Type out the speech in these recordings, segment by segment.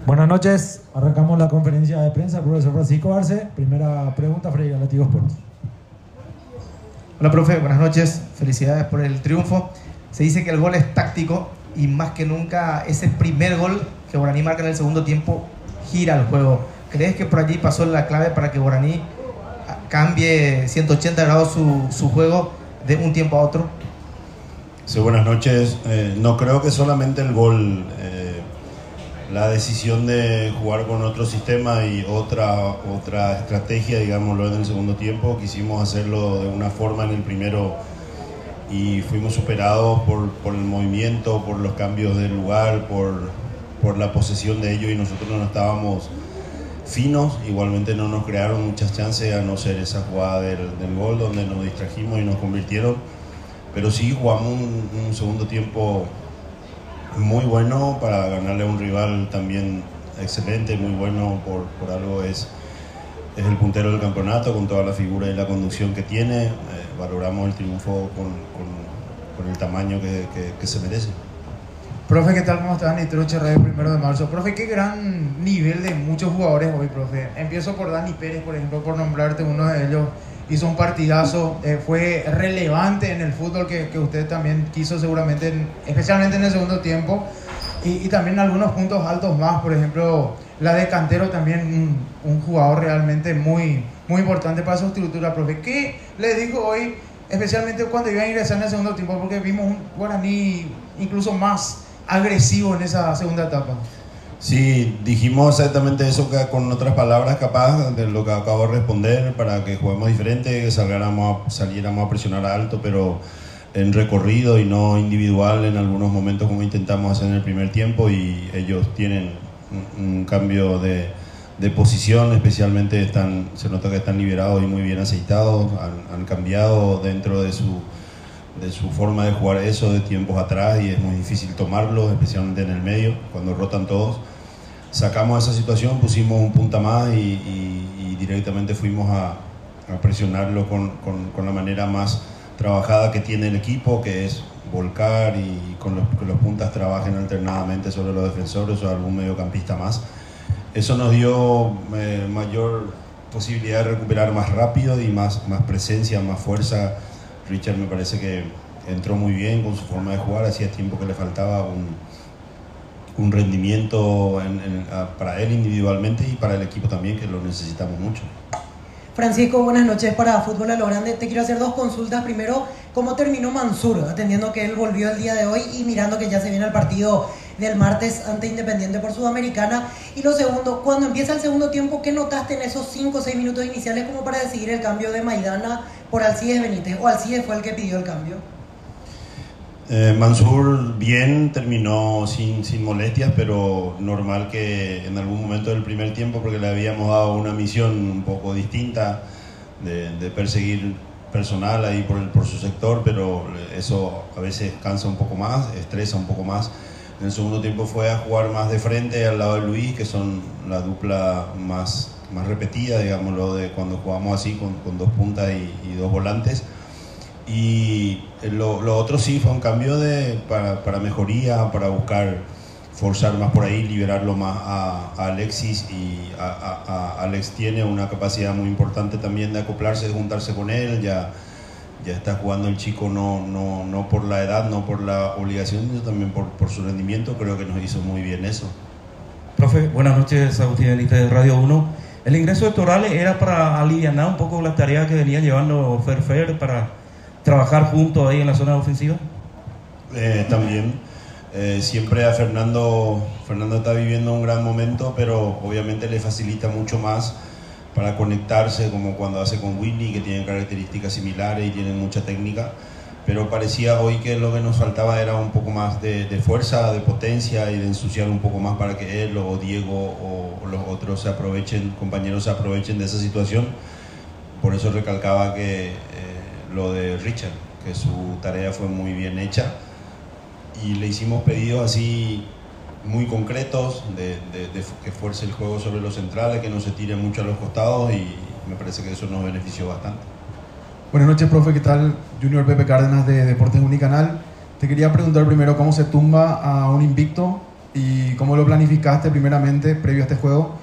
Buenas noches, arrancamos la conferencia de prensa, profesor Francisco Arce. Primera pregunta, Freddy Latigo Sports. Hola, profe, buenas noches, felicidades por el triunfo. Se dice que el gol es táctico y más que nunca ese primer gol que Guaraní marca en el segundo tiempo gira el juego. ¿Crees que por allí pasó la clave para que Guaraní cambie 180 grados su juego de un tiempo a otro? Sí, buenas noches. No creo que solamente el gol, la decisión de jugar con otro sistema y otra estrategia, digámoslo, en el segundo tiempo. Quisimos hacerlo de una forma en el primero y fuimos superados por el movimiento, por los cambios de lugar, por la posesión de ellos, y nosotros no estábamos finos. Igualmente no nos crearon muchas chances, a no ser esa jugada del gol donde nos distrajimos y nos convirtieron. Pero sí jugamos un segundo tiempo muy bueno para ganarle a un rival también excelente, muy bueno por algo. Es el puntero del campeonato con toda la figura y la conducción que tiene. Valoramos el triunfo con el tamaño que se merece. Profe, ¿qué tal? ¿Cómo están? Nitruche Radio 1 de marzo. Profe, qué gran nivel de muchos jugadores hoy, profe. Empiezo por Dani Pérez, por ejemplo, por nombrarte uno de ellos. Hizo un partidazo, fue relevante en el fútbol que usted también quiso seguramente, especialmente en el segundo tiempo. Y también algunos puntos altos más, por ejemplo, la de Cantero también, un jugador realmente muy, muy importante para su estructura, profe. ¿Qué le dijo hoy, especialmente cuando iba a ingresar en el segundo tiempo? Porque vimos un Guaraní incluso más agresivo en esa segunda etapa. Sí, dijimos exactamente eso, que con otras palabras capaz de lo que acabo de responder, para que juguemos diferente, que saliéramos a presionar alto, pero en recorrido y no individual en algunos momentos como intentamos hacer en el primer tiempo. Y ellos tienen un cambio de posición, especialmente se nota que están liberados y muy bien aceitados, han cambiado dentro de su forma de jugar eso de tiempos atrás, y es muy difícil tomarlo, especialmente en el medio, cuando rotan todos. Sacamos esa situación, pusimos un punta más y directamente fuimos a presionarlo con la manera más trabajada que tiene el equipo, que es volcar y que los puntas trabajen alternadamente sobre los defensores o algún mediocampista más. Eso nos dio mayor posibilidad de recuperar más rápido y más presencia, más fuerza. Richard me parece que entró muy bien con su forma de jugar. Hacía tiempo que le faltaba un rendimiento para él individualmente y para el equipo también, que lo necesitamos mucho. Francisco, buenas noches para Fútbol a lo Grande. Te quiero hacer dos consultas. Primero, ¿cómo terminó Mansur? Atendiendo que él volvió el día de hoy y mirando que ya se viene el partido del martes ante Independiente por Sudamericana. Y lo segundo, cuando empieza el segundo tiempo, ¿qué notaste en esos 5 o 6 minutos iniciales como para decidir el cambio de Maidana por Alcides Benítez? ¿O Alcides fue el que pidió el cambio? Mansur bien, terminó sin molestias, pero normal que en algún momento del primer tiempo, porque le habíamos dado una misión un poco distinta de perseguir personal ahí por su sector, pero eso a veces cansa un poco más, estresa un poco más. En el segundo tiempo fue a jugar más de frente al lado de Luis, que son la dupla más repetida, digámoslo, de cuando jugamos así con dos puntas y dos volantes. Y lo otro sí fue un cambio para mejoría, para buscar forzar más por ahí, liberarlo más a Alexis, y Alex tiene una capacidad muy importante también de acoplarse, de juntarse con él. Ya está jugando el chico, no por la edad, no por la obligación, sino también por su rendimiento. Creo que nos hizo muy bien eso. Profe, buenas noches, Agustín Elite de Radio 1. El ingreso de Torales era para alivianar un poco las tareas que venía llevando Fer para trabajar juntos ahí en la zona ofensiva. También siempre a Fernando está viviendo un gran momento, pero obviamente le facilita mucho más para conectarse, como cuando hace con Whitney, que tienen características similares y tienen mucha técnica. Pero parecía hoy que lo que nos faltaba era un poco más de fuerza, de potencia y de ensuciar un poco más, para que él o Diego o los otros compañeros se aprovechen de esa situación. Por eso recalcaba que lo de Richard, que su tarea fue muy bien hecha, y le hicimos pedidos así muy concretos de que fuerce el juego sobre los centrales, que no se tire mucho a los costados, y me parece que eso nos benefició bastante. Buenas noches, profe, ¿qué tal? Junior Pepe Cárdenas de Deportes Unicanal. Te quería preguntar primero cómo se tumba a un invicto y cómo lo planificaste primeramente previo a este juego.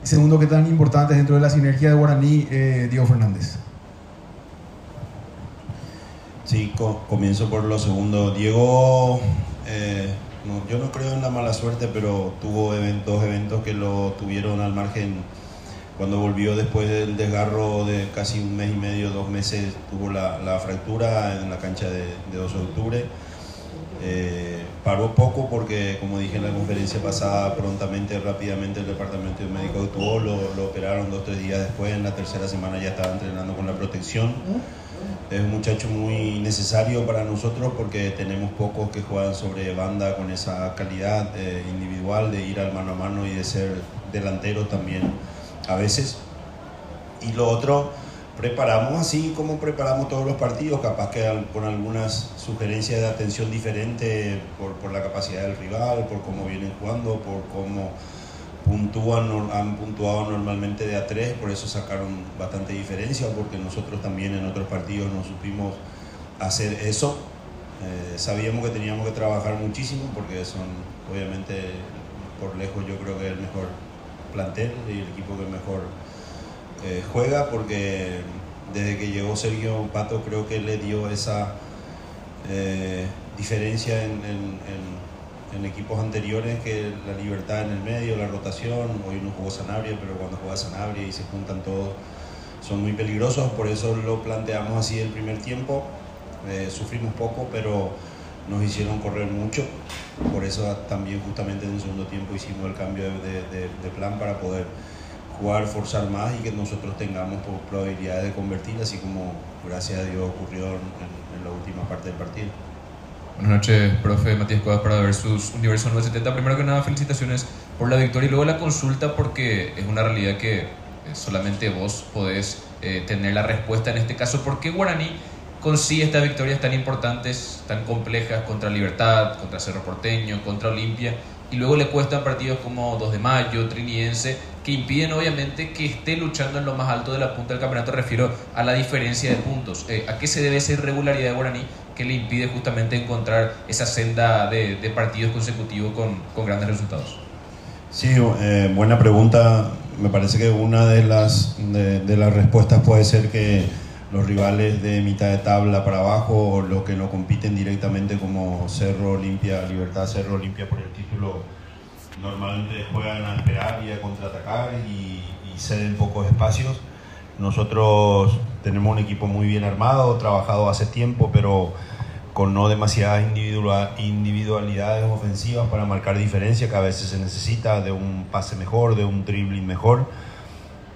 Y segundo, ¿qué tan importante es dentro de la sinergia de Guaraní Diego Fernández? Sí, comienzo por lo segundo. Diego, yo no creo en la mala suerte, pero tuvo dos eventos que lo tuvieron al margen. Cuando volvió después del desgarro de casi un mes y medio, 2 meses, tuvo la fractura en la cancha de 12 de octubre. Paró poco porque, como dije en la conferencia pasada, rápidamente el departamento médico actuó, lo operaron 2 o 3 días después. En la tercera semana ya estaba entrenando con la protección. Es un muchacho muy necesario para nosotros porque tenemos pocos que juegan sobre banda con esa calidad individual de ir al mano a mano y de ser delantero también a veces. Y lo otro, preparamos así como preparamos todos los partidos, capaz que con algunas sugerencias de atención diferente por la capacidad del rival, por cómo vienen jugando, por cómo han puntuado normalmente de a 3, por eso sacaron bastante diferencia, porque nosotros también en otros partidos no supimos hacer eso. Sabíamos que teníamos que trabajar muchísimo porque son, obviamente, por lejos yo creo que el mejor plantel y el equipo que mejor juega, porque desde que llegó Sergio Pato creo que le dio esa diferencia en equipos anteriores, que la libertad en el medio, la rotación. Hoy no jugó Sanabria, pero cuando juega Sanabria y se juntan todos son muy peligrosos, por eso lo planteamos así el primer tiempo. Sufrimos poco, pero nos hicieron correr mucho, por eso también justamente en el segundo tiempo hicimos el cambio de plan para poder jugar, forzar más y que nosotros tengamos probabilidades de convertir, así como gracias a Dios ocurrió en la última parte del partido. Buenas noches, profe. Matías Cuevas para Versus Universo 970. Primero que nada, felicitaciones por la victoria y luego la consulta, porque es una realidad que solamente vos podés tener la respuesta en este caso. ¿Por qué Guaraní consigue estas victorias tan importantes, tan complejas, contra Libertad, contra Cerro Porteño, contra Olimpia, y luego le cuestan partidos como 2 de Mayo, Trinidense, que impiden obviamente que esté luchando en lo más alto de la punta del campeonato? Refiero a la diferencia de puntos. ¿A qué se debe esa irregularidad de Guaraní que le impide justamente encontrar esa senda de partidos consecutivos con grandes resultados? Sí, buena pregunta. Me parece que una de las respuestas puede ser que los rivales de mitad de tabla para abajo, o los que no compiten directamente como Cerro, Olimpia, Libertad, Cerro, Olimpia por el título, normalmente juegan a esperar y a contraatacar y ceden pocos espacios. Nosotros tenemos un equipo muy bien armado, trabajado hace tiempo, pero con no demasiadas individualidades ofensivas para marcar diferencia, que a veces se necesita de un pase mejor, de un dribbling mejor.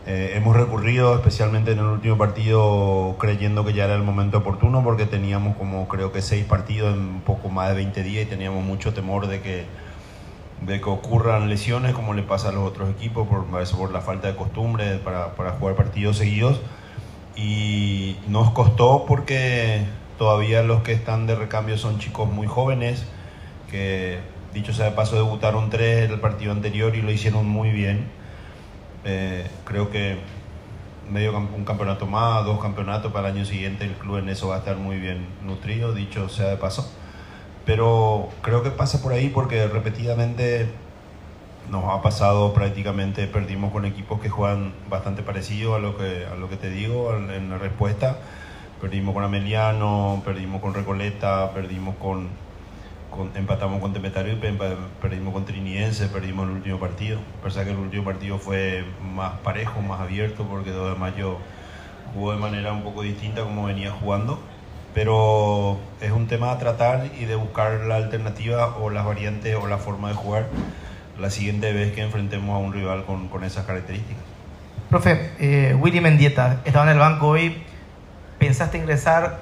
Hemos recurrido, especialmente en el último partido, creyendo que ya era el momento oportuno, porque teníamos como creo que 6 partidos en un poco más de 20 días y teníamos mucho temor de que ocurran lesiones, como le pasa a los otros equipos, por la falta de costumbre para jugar partidos seguidos. Y nos costó porque todavía los que están de recambio son chicos muy jóvenes, que dicho sea de paso debutaron 3 en el partido anterior y lo hicieron muy bien. Creo que un campeonato más, 2 campeonatos para el año siguiente, el club en eso va a estar muy bien nutrido, dicho sea de paso. Pero creo que pasa por ahí porque repetidamente nos ha pasado, prácticamente perdimos con equipos que juegan bastante parecido a lo que te digo en la respuesta. Perdimos con Ameliano, perdimos con Recoleta, empatamos con Temetario y perdimos con Trinidense, perdimos el último partido. Pensé que el último partido fue más parejo, más abierto, porque 2 de Mayo jugó de manera un poco distinta como venía jugando. Pero es un tema a tratar y de buscar la alternativa o las variantes o la forma de jugar la siguiente vez que enfrentemos a un rival con esas características. Profe, Willy Mendieta estaba en el banco hoy. ¿Pensaste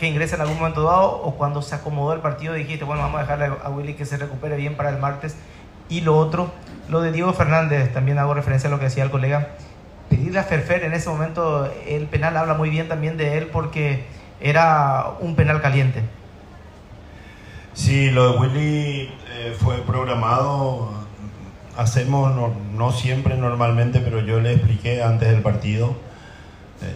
que ingrese en algún momento dado, o cuando se acomodó el partido dijiste, bueno, vamos a dejarle a Willy que se recupere bien para el martes? Y lo otro, lo de Diego Fernández, también hago referencia a lo que decía el colega, pedirle a Ferfer en ese momento el penal, habla muy bien también de él porque era un penal caliente. Sí, lo de Willy fue programado. Hacemos, no siempre normalmente, pero yo le expliqué antes del partido.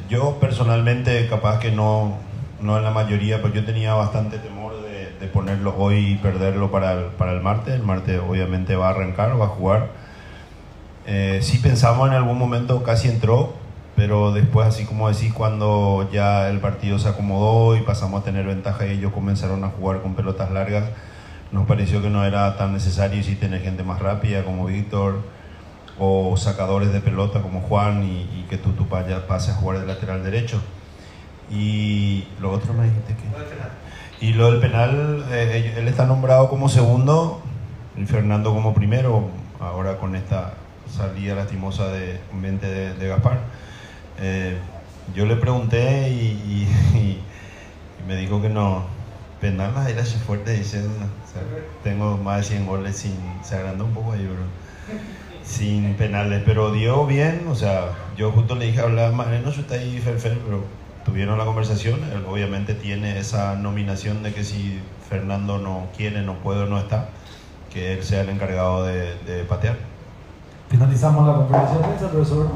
Yo personalmente, capaz que no en la mayoría, pero yo tenía bastante temor de de ponerlo hoy y perderlo para el martes. El martes obviamente va a arrancar, va a jugar. Sí pensamos en algún momento, casi entró, pero después, así como decís, cuando ya el partido se acomodó y pasamos a tener ventaja y ellos comenzaron a jugar con pelotas largas, nos pareció que no era tan necesario y sí tener gente más rápida como Víctor o sacadores de pelota como Juan y que tú pases a jugar de lateral derecho. Y lo otro me dijiste que... Y lo del penal, él está nombrado como segundo y Fernando como primero, ahora con esta salida lastimosa de Gaspar. Yo le pregunté y me dijo que no, penal más era fuerte, dice, o sea, tengo más de 100 goles se agrandó un poco ahí, bro, sin penales, pero dio bien, o sea, yo justo le dije, hablaba Mariano, yo está ahí Ferfer, pero tuvieron la conversación, él obviamente tiene esa nominación de que si Fernando no quiere, no puede o no está, que él sea el encargado de patear. Finalizamos la conferencia de prensa, profesor.